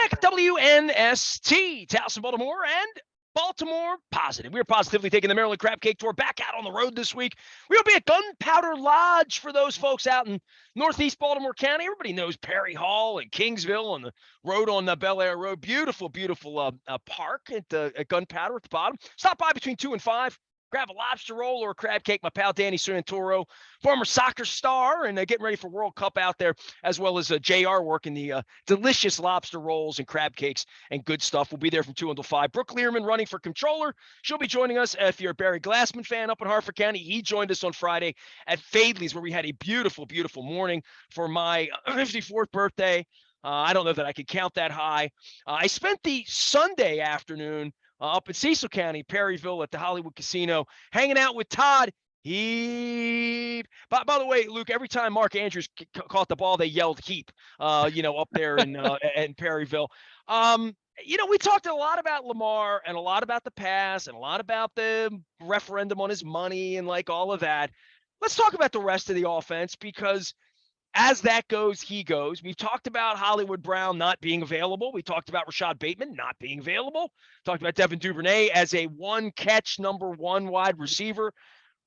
back at WNST, Towson, Baltimore, and Baltimore Positive. We are positively taking the Maryland Crab Cake Tour back out on the road this week. We'll be at Gunpowder Lodge for those folks out in northeast Baltimore County. Everybody knows Perry Hall and Kingsville and the road on the Bel Air Road. Beautiful, beautiful park at Gunpowder at the bottom. Stop by between 2 and 5. Grab a lobster roll or a crab cake. My pal Danny Santoro, former soccer star, and getting ready for World Cup out there, as well as JR working the delicious lobster rolls and crab cakes and good stuff. We'll be there from 2 until 5. Brooke Learman running for controller. She'll be joining us. If you're a Barry Glassman fan up in Harford County, he joined us on Friday at Fadley's, where we had a beautiful, beautiful morning for my 54th birthday. I don't know that I could count that high. I spent the Sunday afternoon up in Cecil County, Perryville at the Hollywood Casino, hanging out with Todd. By the way, Luke, every time Mark Andrews caught the ball, they yelled heap, up there in Perryville. We talked a lot about Lamar and a lot about the pass and a lot about the referendum on his money and like all of that. Let's talk about the rest of the offense, because as that goes, he goes. We've talked about Hollywood Brown not being available. We talked about Rashad Bateman not being available. Talked about Devin Duvernay as a one-catch number one wide receiver. A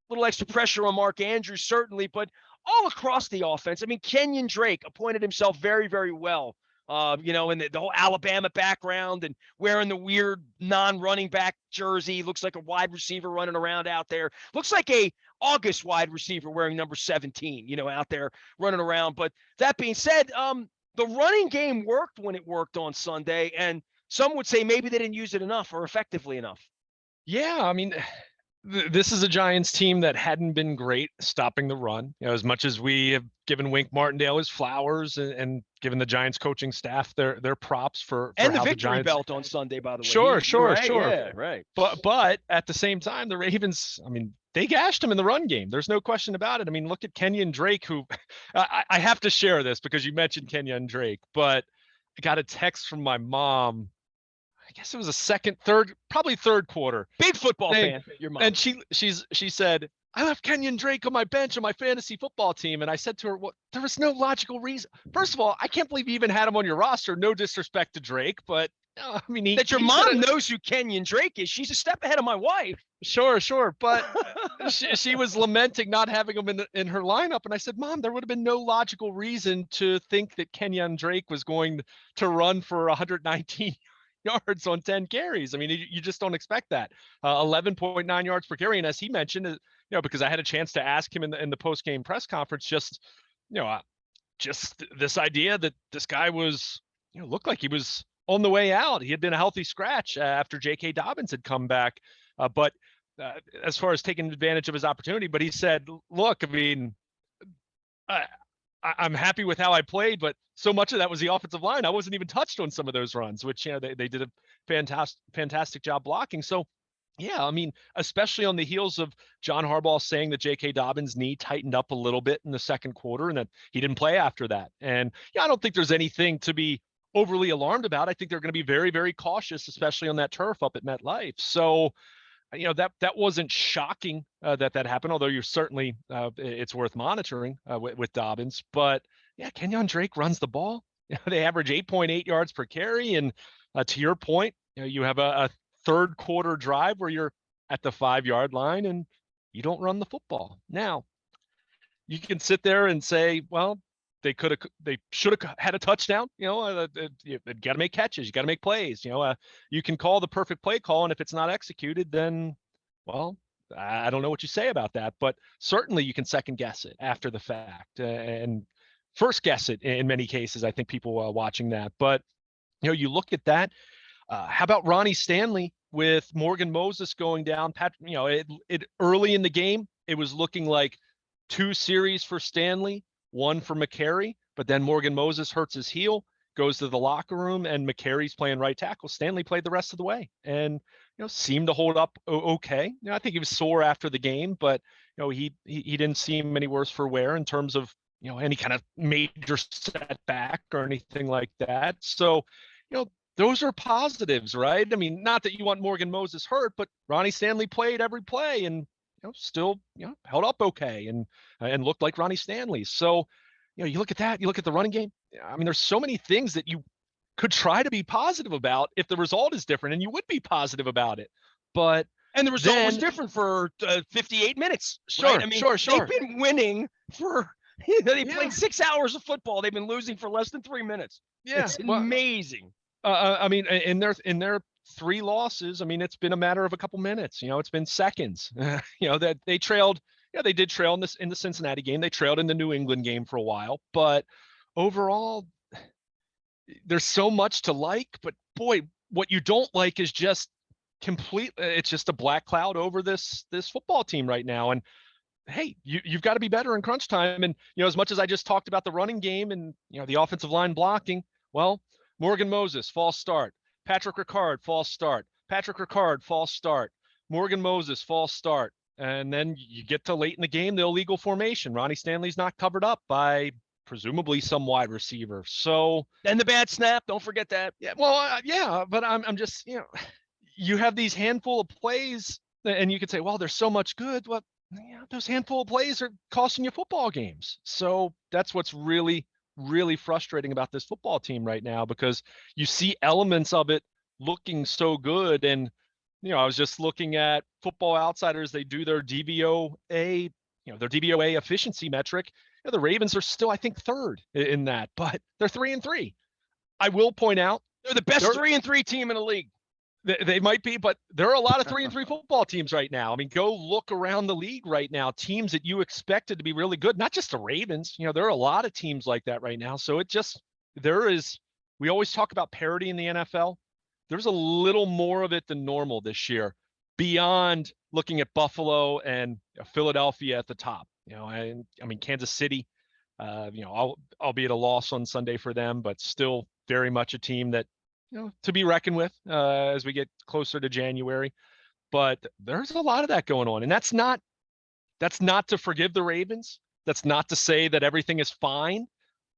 little extra pressure on Mark Andrews, certainly, but all across the offense. I mean, Kenyon Drake appointed himself very, very well, in the whole Alabama background and wearing the weird non-running back jersey. Looks like a wide receiver running around out there. Looks like a August wide receiver wearing number 17, out there running around. But that being said, the running game worked when it worked on Sunday, and some would say maybe they didn't use it enough or effectively enough. Yeah, I mean, this is a Giants team that hadn't been great stopping the run. As much as we have given Wink Martindale his flowers and given the Giants coaching staff their props for and the how victory the Giants belt on Sunday, by the way. Sure. Yeah, right. But at the same time, the Ravens, I mean, they gashed him in the run game. There's no question about it. I mean, look at Kenyon Drake, who I have to share this because you mentioned Kenyon Drake, but I got a text from my mom. I guess it was probably third quarter. Big football fan, your mom. And she said, I left Kenyon Drake on my bench on my fantasy football team. And I said to her, well, there was no logical reason. First of all, I can't believe you even had him on your roster. No disrespect to Drake, but I mean, your mom knows who Kenyon Drake is. She's a step ahead of my wife. Sure. But she was lamenting not having him in her lineup. And I said, Mom, there would have been no logical reason to think that Kenyon Drake was going to run for 119 yards on 10 carries. I mean, you just don't expect that. 11.9 yards per carry. And as he mentioned, because I had a chance to ask him in the post-game press conference, just this idea that this guy was, looked like he was on the way out. He had been a healthy scratch after J.K. Dobbins had come back. But as far as taking advantage of his opportunity, but he said, look, I mean, I'm happy with how I played, but so much of that was the offensive line. I wasn't even touched on some of those runs, which, they did a fantastic job blocking. So, yeah, I mean, especially on the heels of John Harbaugh saying that J.K. Dobbins' knee tightened up a little bit in the second quarter and that he didn't play after that. And, I don't think there's anything to be overly alarmed about. I think they're going to be very, very cautious, especially on that turf up at MetLife. So, that wasn't shocking that happened, although you're certainly it's worth monitoring with Dobbins. But yeah, Kenyon Drake runs the ball. They average 8.8 yards per carry. And to your point, you have a third quarter drive where you're at the 5-yard line and you don't run the football. Now, you can sit there and say, well, they should have had a touchdown. You got to make catches. You got to make plays. You can call the perfect play call, and if it's not executed, then, well, I don't know what you say about that. But certainly you can second guess it after the fact and first guess it in many cases. I think people watching that. But you look at that. How about Ronnie Stanley with Morgan Moses going down? It early in the game, it was looking like 2 series for Stanley, 1 for McCary, but then Morgan Moses hurts his heel, goes to the locker room, and McCary's playing right tackle. Stanley played the rest of the way and, seemed to hold up okay. I think he was sore after the game, but, he didn't seem any worse for wear in terms of, any kind of major setback or anything like that. So, those are positives, right? I mean, not that you want Morgan Moses hurt, but Ronnie Stanley played every play and, still, held up okay and looked like Ronnie Stanley. So, you look at that, you look at the running game. I mean, there's so many things that you could try to be positive about if the result is different, and you would be positive about it. But And the result was then, different for 58 minutes, right? sure, I mean, sure, they've sure. been winning for, they Yeah, played 6 hours of football. They've been losing for less than 3 minutes. yeah. It's Well, amazing. I mean, in their three losses, I mean, it's been a matter of a couple minutes. It's been seconds. That they trailed. Yeah, they did trail in the Cincinnati game. They trailed in the New England game for a while, but overall, there's so much to like. But boy, what you don't like is just complete. It's just a black cloud over this football team right now. And hey, you've got to be better in crunch time. And as much as I just talked about the running game and the offensive line blocking, well, Morgan Moses, false start. Patrick Ricard, false start. Patrick Ricard, false start. Morgan Moses, false start. And then you get to late in the game, the illegal formation. Ronnie Stanley's not covered up by presumably some wide receiver. So And the bad snap, don't forget that. yeah, well, yeah, but I'm just you have these handful of plays, and you could say, well, there's so much good. Well, those handful of plays are costing you football games. So that's what's really, really frustrating about this football team right now, because you see elements of it looking so good. And, I was just looking at Football Outsiders. They do their DVOA, their DVOA efficiency metric. The Ravens are still, I think, third in that, but they're 3-3. I will point out They're the best 3-3 team in the league. they might be, but there are a lot of 3-3 football teams right now. I mean, go look around the league right now, teams that you expected to be really good, not just the Ravens. There are a lot of teams like that right now. So we always talk about parity in the NFL. There's a little more of it than normal this year, beyond looking at Buffalo and Philadelphia at the top. I mean, Kansas City, albeit a loss on Sunday for them, but still very much a team that, to be reckoned with as we get closer to January. But there's a lot of that going on. And that's not to forgive the Ravens. That's not to say that everything is fine,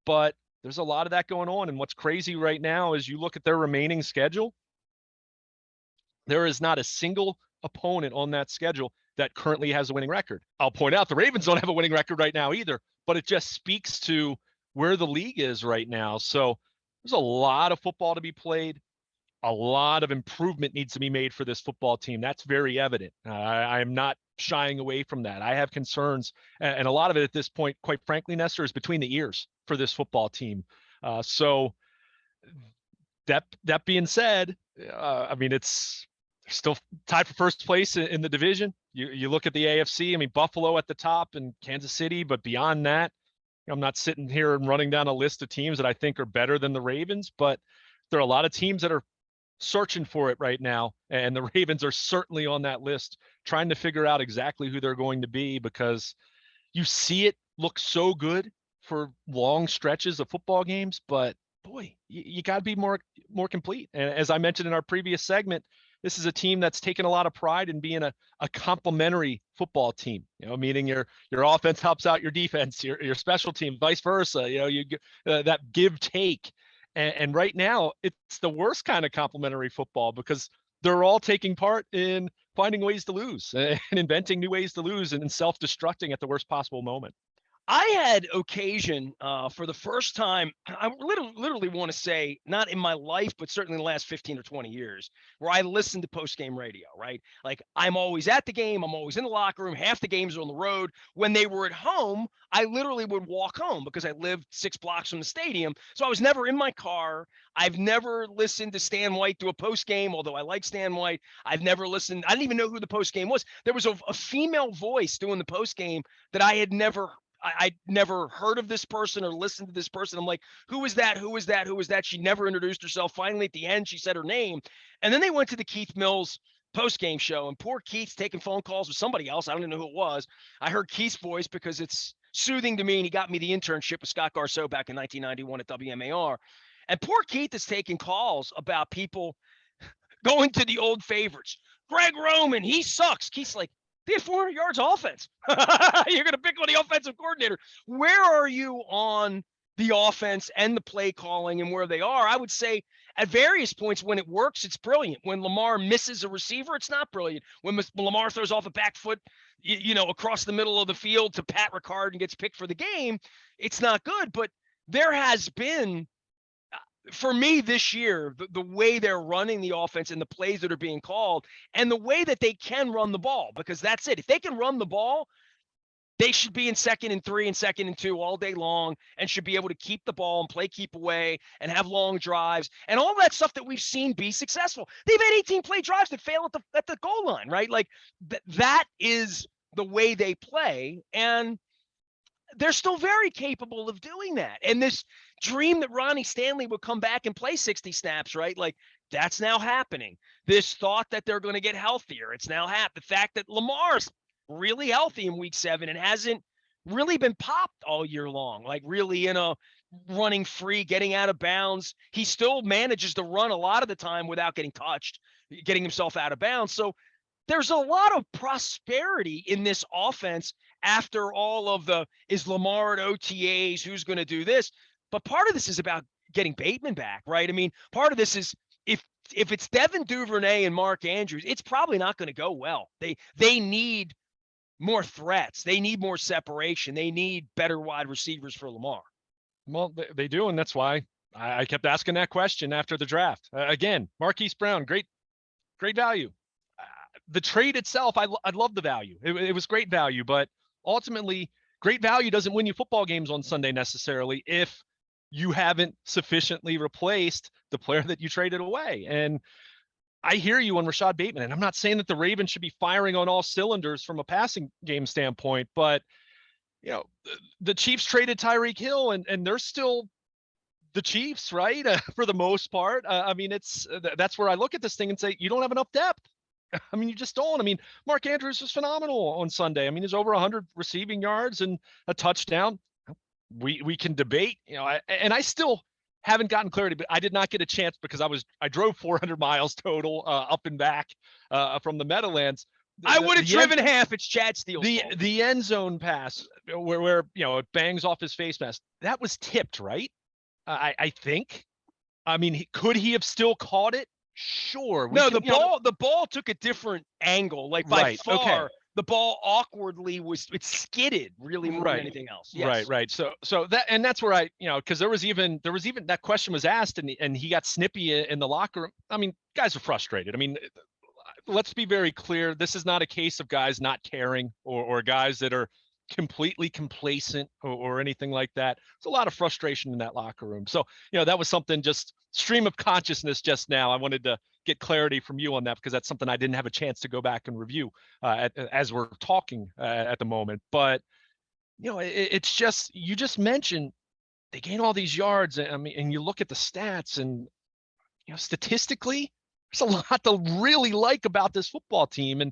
but there's a lot of that going on. And what's crazy right now is you look at their remaining schedule, there is not a single opponent on that schedule that currently has a winning record. I'll point out the Ravens don't have a winning record right now either, but it just speaks to where the league is right now. So there's a lot of football to be played. A lot of improvement needs to be made for this football team. That's very evident. I'm not shying away from that. I have concerns, and a lot of it at this point, quite frankly, Nestor, is between the ears for this football team. So that being said, I mean, it's still tied for first place in the division. You look at the AFC. I mean, Buffalo at the top and Kansas City, but beyond that, I'm not sitting here and running down a list of teams that I think are better than the Ravens, but there are a lot of teams that are searching for it right now, and the Ravens are certainly on that list, trying to figure out exactly who they're going to be, because you see it look so good for long stretches of football games, but boy, you got to be more complete. And as I mentioned in our previous segment, this is a team that's taken a lot of pride in being a complementary football team, meaning your offense helps out your defense, your special team, vice versa, you that give take. And right now, it's the worst kind of complementary football, because they're all taking part in finding ways to lose and inventing new ways to lose and self-destructing at the worst possible moment. I had occasion for the first time, I literally want to say, not in my life, but certainly in the last 15 or 20 years, where I listened to post-game radio, right? Like, I'm always at the game. I'm always in the locker room. Half the games are on the road. When they were at home, I literally would walk home because I lived 6 blocks from the stadium. So I was never in my car. I've never listened to Stan White do a post-game, although I like Stan White. I've never listened. I didn't even know who the post-game was. There was a female voice doing the post-game that I had never I'd never heard of this person or listened to this person. I'm like, who is that? Who is that? Who is that? She never introduced herself. Finally, at the end, she said her name. And then they went to the Keith Mills post-game show, and poor Keith's taking phone calls with somebody else. I don't even know who it was. I heard Keith's voice because it's soothing to me, and he got me the internship with Scott Garceau back in 1991 at WMAR. And poor Keith is taking calls about people going to the old favorites. Greg Roman, he sucks. Keith's like, they had 400 yards offense. You're going to pick on the offensive coordinator. Where are you on the offense and the play calling and where they are? I would say at various points, when it works, it's brilliant. When Lamar misses a receiver, it's not brilliant. When Lamar throws off a back foot, across the middle of the field to Pat Ricard and gets picked for the game, it's not good. But there has been for me this year, the way they're running the offense and the plays that are being called and the way that they can run the ball, because that's it. If they can run the ball, they should be in 2nd and 3 and 2nd and 2 all day long and should be able to keep the ball and play keep away and have long drives and all that stuff that we've seen be successful. They've had 18 play drives that fail at the goal line, right? Like that is the way they play, and they're still very capable of doing that. And this dream that Ronnie Stanley would come back and play 60 snaps, right? Like that's now happening. This thought that they're going to get healthier, it's now happened. The fact that Lamar's really healthy in week 7 and hasn't really been popped all year long, like really running free, getting out of bounds. He still manages to run a lot of the time without getting touched, getting himself out of bounds. So there's a lot of prosperity in this offense after all of the is Lamar at OTAs, who's going to do this. But part of this is about getting Bateman back, right? I mean, part of this is if it's Devin Duvernay and Mark Andrews, it's probably not going to go well. They need more threats. They need more separation. They need better wide receivers for Lamar. Well, they do, and that's why I kept asking that question after the draft. Again, Marquise Brown, great value. The trade itself, I love the value. It was great value, but ultimately, great value doesn't win you football games on Sunday necessarily if you haven't sufficiently replaced the player that you traded away. And I hear you on Rashad Bateman, and I'm not saying that the Ravens should be firing on all cylinders from a passing game standpoint, but the Chiefs traded Tyreek Hill, and they're still the Chiefs, right? For the most part. I mean, that's where I look at this thing and say, you don't have enough depth. I mean, you just don't. I mean, Mark Andrews was phenomenal on Sunday. I mean, he's over 100 receiving yards and a touchdown. We can debate, and I still haven't gotten clarity, but I did not get a chance because I drove 400 miles total up and back from the Meadowlands. I would have driven half. It's Chad Steele's fault. The end zone pass where it bangs off his face mask, that was tipped, right? I think. I mean, could he have still caught it? Sure. The ball took a different angle. Like by far, okay. The ball awkwardly it skidded really more than anything else. Yes. Right. So that's where because there was even that question was asked and he got snippy in the locker room. I mean, guys are frustrated. I mean, let's be very clear. This is not a case of guys not caring or guys that are completely complacent or anything like that. There's a lot of frustration in that locker room. So, that was something, just stream of consciousness just now. I wanted to get clarity from you on that because that's something I didn't have a chance to go back and review as we're talking at the moment. But, it's just, you just mentioned they gain all these yards. I mean, and you look at the stats and, statistically, there's a lot to really like about this football team. And,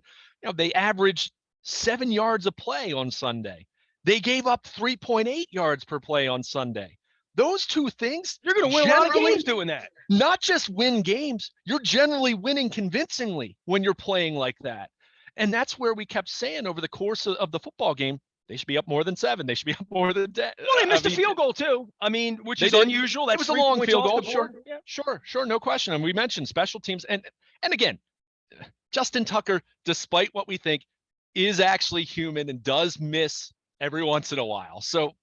they averaged 7 yards a play on Sunday. They gave up 3.8 yards per play on Sunday. Those two things, you're going to win a lot of games doing that. Not just win games, you're generally winning convincingly when you're playing like that. And that's where we kept saying over the course of the football game, they should be up more than 7. They should be up more than 10. Well, they missed a field goal too. I mean, which is unusual. That was a long field goal. Sure, no question. And we mentioned special teams. And again, Justin Tucker, despite what we think, is actually human and does miss every once in a while. So,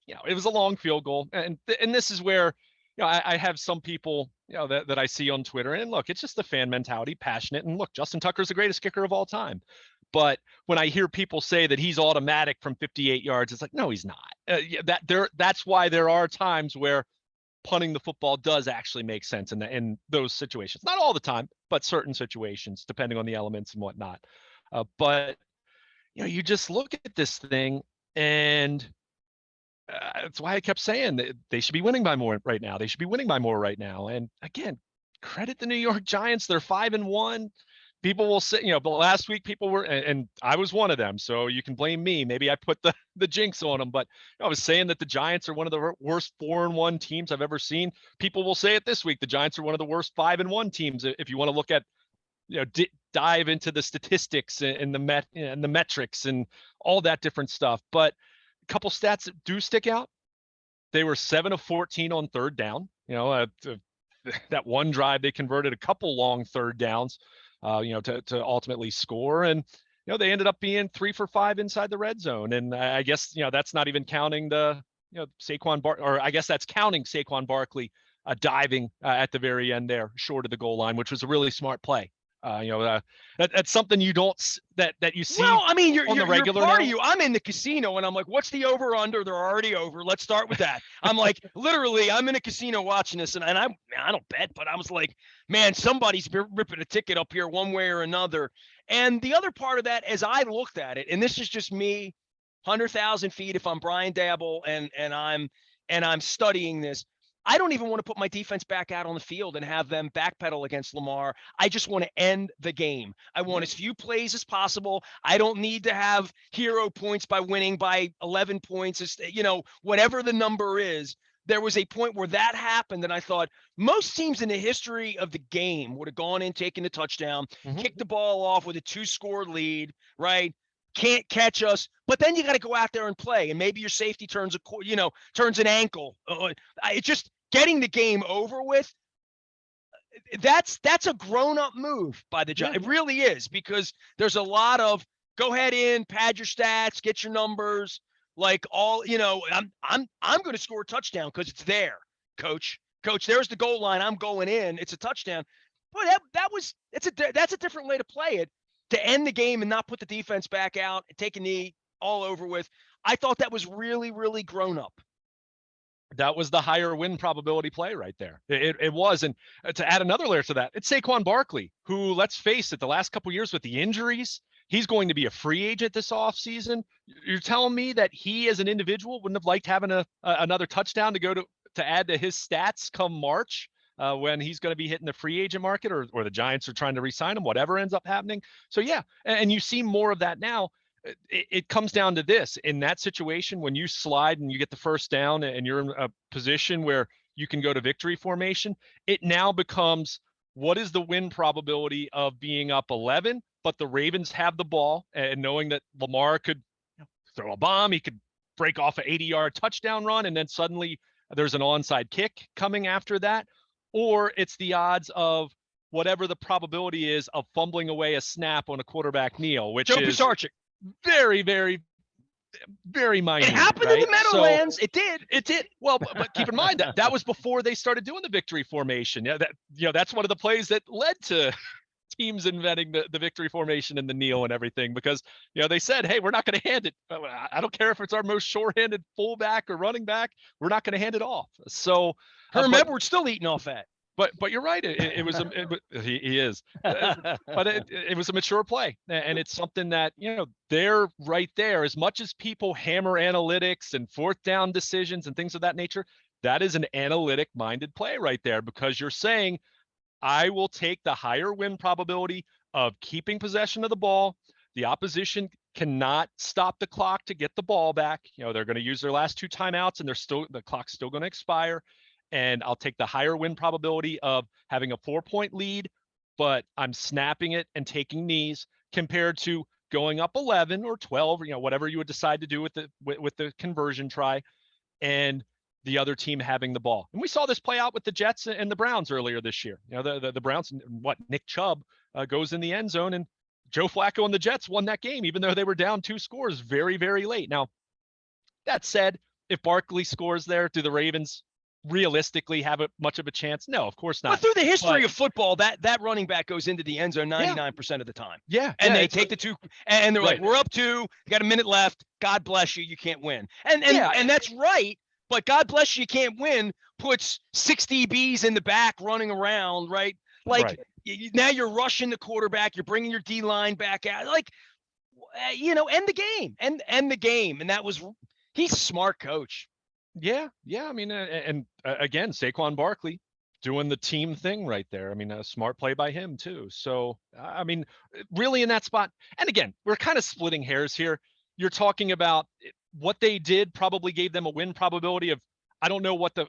it was a long field goal. And this is where, I have some people, that I see on Twitter, and look, it's just the fan mentality, passionate. And look, Justin Tucker's the greatest kicker of all time. But when I hear people say that he's automatic from 58 yards, it's like, no, he's not. That's why there are times where punting the football does actually make sense in those situations. Not all the time, but certain situations, depending on the elements and whatnot. But you just look at this thing, and that's why I kept saying that they should be winning by more right now. They should be winning by more right now. And again, credit the New York Giants. They're 5-1. People will say, but last week people were, and I was one of them. So you can blame me. Maybe I put the jinx on them, but I was saying that the Giants are one of the worst 4-1 teams I've ever seen. People will say it this week. The Giants are one of the worst 5-1 teams. If you want to look at, dive into the statistics and the metrics and all that different stuff. But a couple stats that do stick out. They were 7 of 14 on third down. That one drive, they converted a couple long third downs, to ultimately score. And, they ended up being 3 for 5 inside the red zone. And I guess, that's not even counting the, Saquon or I guess that's counting Saquon Barkley diving at the very end there, short of the goal line, which was a really smart play. That's something you don't that you see Well, I mean, on the you're regular part of now. you. I'm in the casino and I'm like, what's the over under? They're already over. Let's start with that. I'm like, literally, I'm in a casino watching this, and I don't bet, but I was like, man, somebody's ripping a ticket up here one way or another. And the other part of that, as I looked at it, and this is just me, 100,000 feet. If I'm Brian Dabble and I'm studying this, I don't even want to put my defense back out on the field and have them backpedal against Lamar. I just want to end the game. I want as few plays as possible. I don't need to have hero points by winning by 11 points, whatever the number is. There was a point where that happened, and I thought most teams in the history of the game would have gone in, taken the touchdown, kicked the ball off with a 2-score lead, right? Can't catch us, but then you got to go out there and play, and maybe your safety turns an ankle. It's just getting the game over with. That's a grown-up move by the Giants. It really is, because there's a lot of go ahead in, pad your stats, get your numbers, like I'm going to score a touchdown because it's there, coach. There's the goal line. I'm going in. It's a touchdown. But that's a different way to play it, to end the game and not put the defense back out and take a knee, all over with. I thought that was really, really grown up. That was the higher win probability play right there. It was. And to add another layer to that, it's Saquon Barkley, who, let's face it, the last couple of years with the injuries, he's going to be a free agent this offseason. You're telling me that he, as an individual, wouldn't have liked having another touchdown to add to his stats come March, when he's going to be hitting the free agent market, or the Giants are trying to re-sign him, whatever ends up happening. So yeah, and you see more of that now. It comes down to this. In that situation, when you slide and you get the first down and you're in a position where you can go to victory formation, it now becomes, what is the win probability of being up 11, but the Ravens have the ball, and knowing that Lamar could throw a bomb, he could break off an 80-yard touchdown run, and then suddenly there's an onside kick coming after that, or it's the odds of whatever the probability is of fumbling away a snap on a quarterback kneel, which Joe is Pisarcik. very, very, very minute. It happened right? in the Meadowlands. So, it did. Well, but keep in mind that was before they started doing the victory formation. Yeah, that's one of the plays that led to teams inventing the victory formation and the kneel and everything, because they said, hey, we're not going to hand it. I don't care if it's our most short-handed fullback or running back, we're not going to hand it off. So Herm Edwards still eating off that. But you're right. He is. But it was a mature play, and it's something that they're right there. As much as people hammer analytics and fourth down decisions and things of that nature, that is an analytic-minded play right there, because you're saying, I will take the higher win probability of keeping possession of the ball. The opposition cannot stop the clock to get the ball back. They're going to use their last 2 timeouts, and the clock's still going to expire. And I'll take the higher win probability of having a 4-point lead, but I'm snapping it and taking knees, compared to going up 11 or 12, whatever you would decide to do with the conversion try, and the other team having the ball. And we saw this play out with the Jets and the Browns earlier this year. The Browns, Nick Chubb goes in the end zone, and Joe Flacco and the Jets won that game, even though they were down 2 scores very, very late. Now, that said, if Barkley scores there, do the Ravens realistically have much of a chance? No, of course not. But through the history of football, that running back goes into the end zone 99% of the time. Yeah. And they take the 2, and they're like, we're up 2, you got a minute left. God bless you. You can't win. And that's right. But God bless you can't win puts 6 DBs in the back running around, right? Like, now you're rushing the quarterback. You're bringing your D line back out. Like, end the game. End the game. And he's a smart coach. Yeah. I mean, and again, Saquon Barkley doing the team thing right there. I mean, a smart play by him too. So, I mean, really in that spot. And again, we're kind of splitting hairs here. You're talking about what they did probably gave them a win probability of, I don't know what the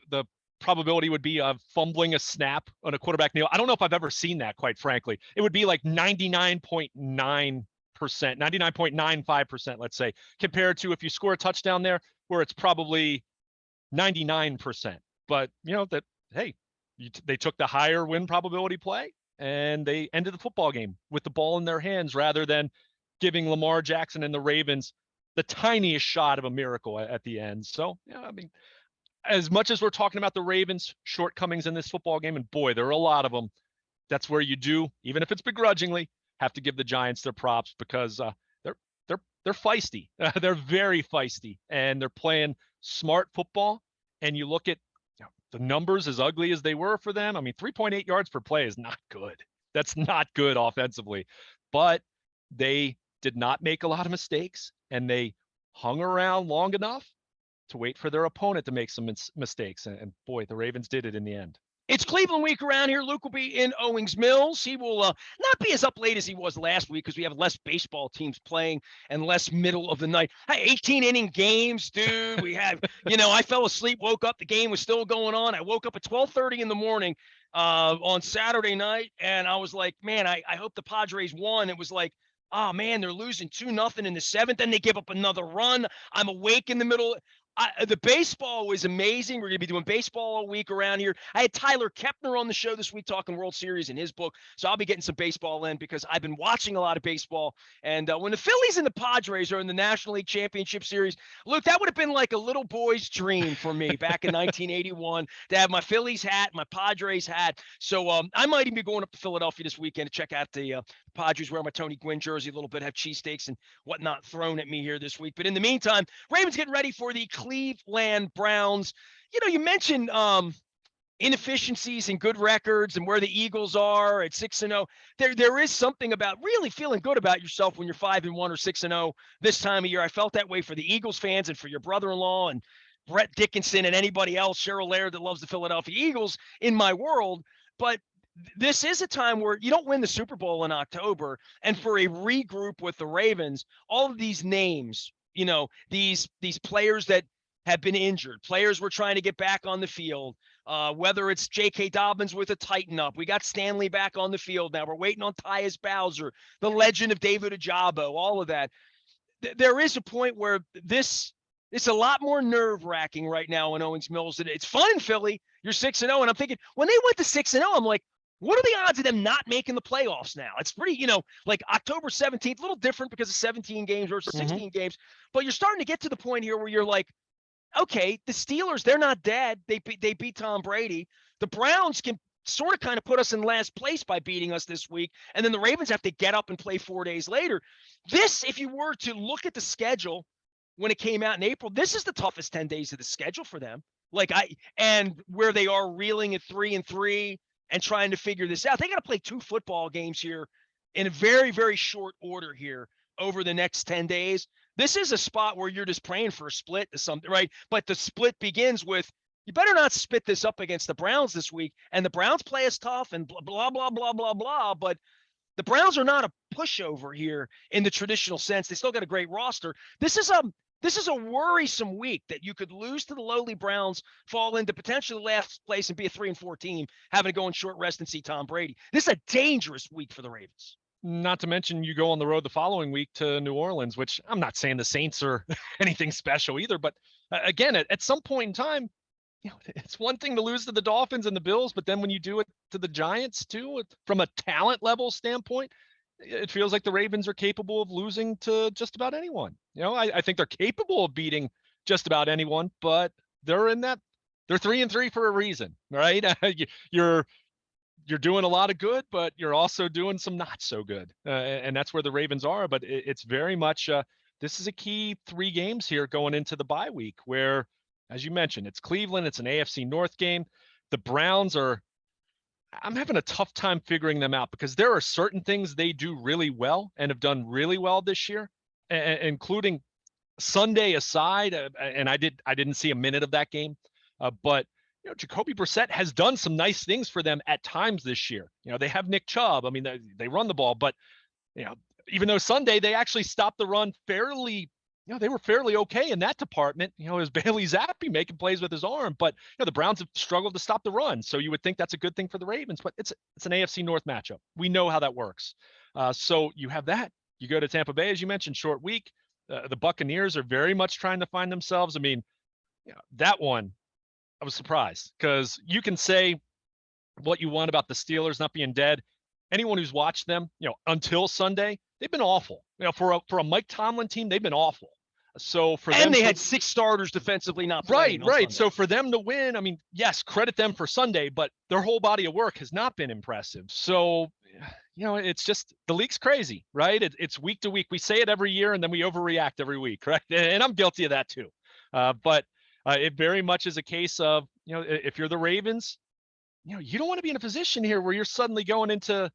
probability would be of fumbling a snap on a quarterback kneel. I don't know if I've ever seen that, quite frankly. It would be like 99.9%, 99.95%, let's say, compared to if you score a touchdown there, where it's probably 99%. But they took the higher win probability play, and they ended the football game with the ball in their hands, rather than giving Lamar Jackson and the Ravens the tiniest shot of a miracle at the end. So, I mean, as much as we're talking about the Ravens' shortcomings in this football game, and boy, there are a lot of them, that's where you do, even if it's begrudgingly, have to give the Giants their props because they're feisty. They're very feisty, and they're playing smart football. And you look at the numbers, as ugly as they were for them. I mean, 3.8 yards per play is not good. That's not good offensively, but they did not make a lot of mistakes, and they hung around long enough to wait for their opponent to make some mistakes. And boy, the Ravens did it in the end. It's Cleveland week around here. Luke will be in Owings Mills. He will not be as up late as he was last week because we have less baseball teams playing and less middle of the night. 18-inning games, dude. We have, I fell asleep, woke up, the game was still going on. I woke up at 12:30 in the morning on Saturday night, and I was like, man, I hope the Padres won. It was like, oh, man, they're losing 2-0 in the seventh. Then they give up another run. I'm awake in the middle. The baseball was amazing. We're going to be doing baseball all week around here. I had Tyler Kepner on the show this week talking World Series in his book. So I'll be getting some baseball in because I've been watching a lot of baseball. And when the Phillies and the Padres are in the National League Championship Series, Luke, that would have been like a little boy's dream for me back in 1981 to have my Phillies hat, my Padres hat. So I might even be going up to Philadelphia this weekend to check out the Padres, wear my Tony Gwynn jersey a little bit, have cheesesteaks and whatnot thrown at me here this week. But in the meantime, Ravens getting ready for the Cleveland Browns. You mentioned inefficiencies and good records and where the Eagles are at 6-0. There is something about really feeling good about yourself when you're 5-1 or 6-0 this time of year. I felt that way for the Eagles fans and for your brother-in-law and Brett Dickinson and anybody else, Cheryl Laird, that loves the Philadelphia Eagles in my world. But this is a time where you don't win the Super Bowl in October, and for a regroup with the Ravens, all of these names, these players that have been injured, players we're trying to get back on the field, whether it's J.K. Dobbins with a tighten up. We got Stanley back on the field now. We're waiting on Tyus Bowser, the legend of David Ojabo, all of that. There is a point where it's a lot more nerve-wracking right now in Owings Mills. It's fun in Philly. You're 6-0, and I'm thinking, when they went to 6-0, I'm like, what are the odds of them not making the playoffs now? It's pretty, like October 17th, a little different because of 17 games versus 16 games. But you're starting to get to the point here where you're like, okay, the Steelers, they're not dead. They beat Tom Brady. The Browns can sort of kind of put us in last place by beating us this week. And then the Ravens have to get up and play 4 days later. This, if you were to look at the schedule when it came out in April, this is the toughest 10 days of the schedule for them. And where they are reeling at 3-3 and trying to figure this out. They got to play 2 football games here in a very, very short order here over the next 10 days. This is a spot where you're just praying for a split to something, right? But the split begins with, you better not spit this up against the Browns this week. And the Browns play us tough and blah, blah, blah, blah, blah. But the Browns are not a pushover here in the traditional sense. They still got a great roster. This is a worrisome week that you could lose to the lowly Browns, fall into potentially last place and be a 3-4 team, having to go on short rest and see Tom Brady. This is a dangerous week for the Ravens. Not to mention you go on the road the following week to New Orleans, which I'm not saying the Saints are anything special either. But again, at some point in time, it's one thing to lose to the Dolphins and the Bills, but then when you do it to the Giants too, from a talent level standpoint, it feels like the Ravens are capable of losing to just about anyone. I think they're capable of beating just about anyone, but they're 3-3 for a reason, right? You're doing a lot of good, but you're also doing some not so good. And that's where the Ravens are. But it's very much, this is a key 3 games here going into the bye week where, as you mentioned, it's Cleveland, it's an AFC North game. The Browns I'm having a tough time figuring them out because there are certain things they do really well and have done really well this year, including Sunday aside. And I didn't see a minute of that game, but Jacoby Brissett has done some nice things for them at times this year. They have Nick Chubb. I mean, they run the ball, but even though Sunday they actually stopped the run fairly. They were fairly okay in that department. It was Bailey Zappi making plays with his arm, but the Browns have struggled to stop the run. So you would think that's a good thing for the Ravens, but it's an AFC North matchup. We know how that works. So you have that. You go to Tampa Bay, as you mentioned, short week. The Buccaneers are very much trying to find themselves. I mean, that one, I was surprised because you can say what you want about the Steelers not being dead. Anyone who's watched them, until Sunday, they've been awful. For a Mike Tomlin team, they've been awful. So for And them they to had 6 starters defensively not right, playing on right. Sunday. So for them to win, I mean, yes, credit them for Sunday, but their whole body of work has not been impressive. So, it's just the league's crazy, right? It's week to week. We say it every year and then we overreact every week, right? And I'm guilty of that too. But it very much is a case of, if you're the Ravens, you don't want to be in a position here where you're suddenly going into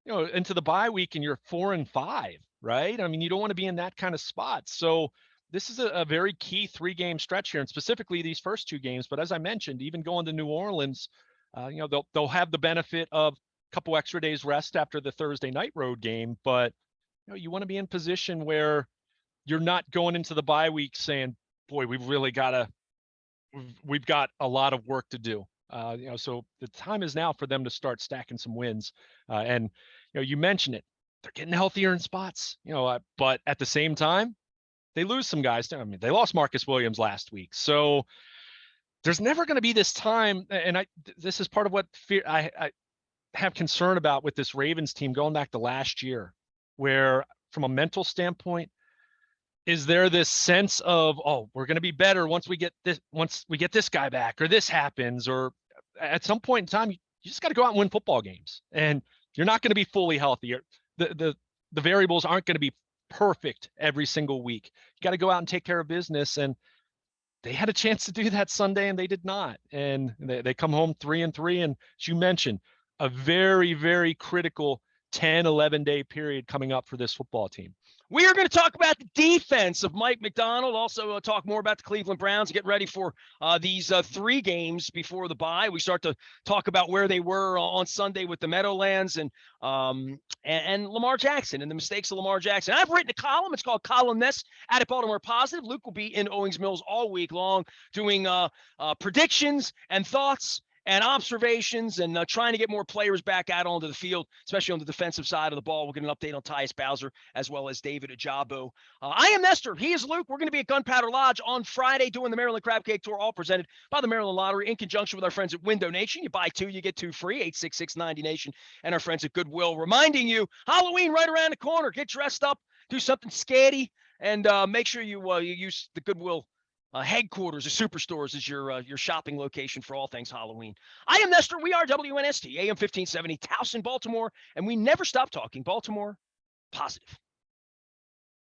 the bye week and you're 4-5, right? I mean, you don't want to be in that kind of spot. So this is a very key 3-game stretch here, and specifically these first 2 games. But as I mentioned, even going to New Orleans, they'll have the benefit of a couple extra days rest after the Thursday night road game. But you want to be in position where you're not going into the bye week saying, "Boy, we've got a lot of work to do." So the time is now for them to start stacking some wins. And you mentioned it; they're getting healthier in spots. But at the same time, they lose some guys. I mean, they lost Marcus Williams last week, so there's never going to be this time. And this is part of what I have concern about with this Ravens team going back to last year, where from a mental standpoint, is there this sense of, oh, we're going to be better once we get this guy back, or this happens, or at some point in time, you just got to go out and win football games, and you're not going to be fully healthy. The variables aren't going to be perfect every single week. You got to go out and take care of business, and they had a chance to do that Sunday, and they did not. And they come home 3-3, and as you mentioned, a very, very critical 10, 11-day period coming up for this football team. We are going to talk about the defense of Mike Macdonald. Also, talk more about the Cleveland Browns. Get ready for these 3 games before the bye. We start to talk about where they were on Sunday with the Meadowlands and Lamar Jackson and the mistakes of Lamar Jackson. I've written a column. It's called Columnist at Baltimore Positive. Luke will be in Owings Mills all week long doing predictions and thoughts and observations and trying to get more players back out onto the field, especially on the defensive side of the ball. We'll get an update on Tyus Bowser as well as David Ajabo. I am Nestor. He is Luke. We're going to be at Gunpowder Lodge on Friday doing the Maryland Crab Cake Tour, all presented by the Maryland Lottery in conjunction with our friends at Window Nation. You buy 2, you get 2 free, 866-90Nation, and our friends at Goodwill, reminding you Halloween right around the corner. Get dressed up, do something scary, and make sure you use the Goodwill headquarters of Superstores is your shopping location for all things Halloween. I am Nestor. We are WNST, AM 1570, Towson, Baltimore, and we never stop talking Baltimore positive.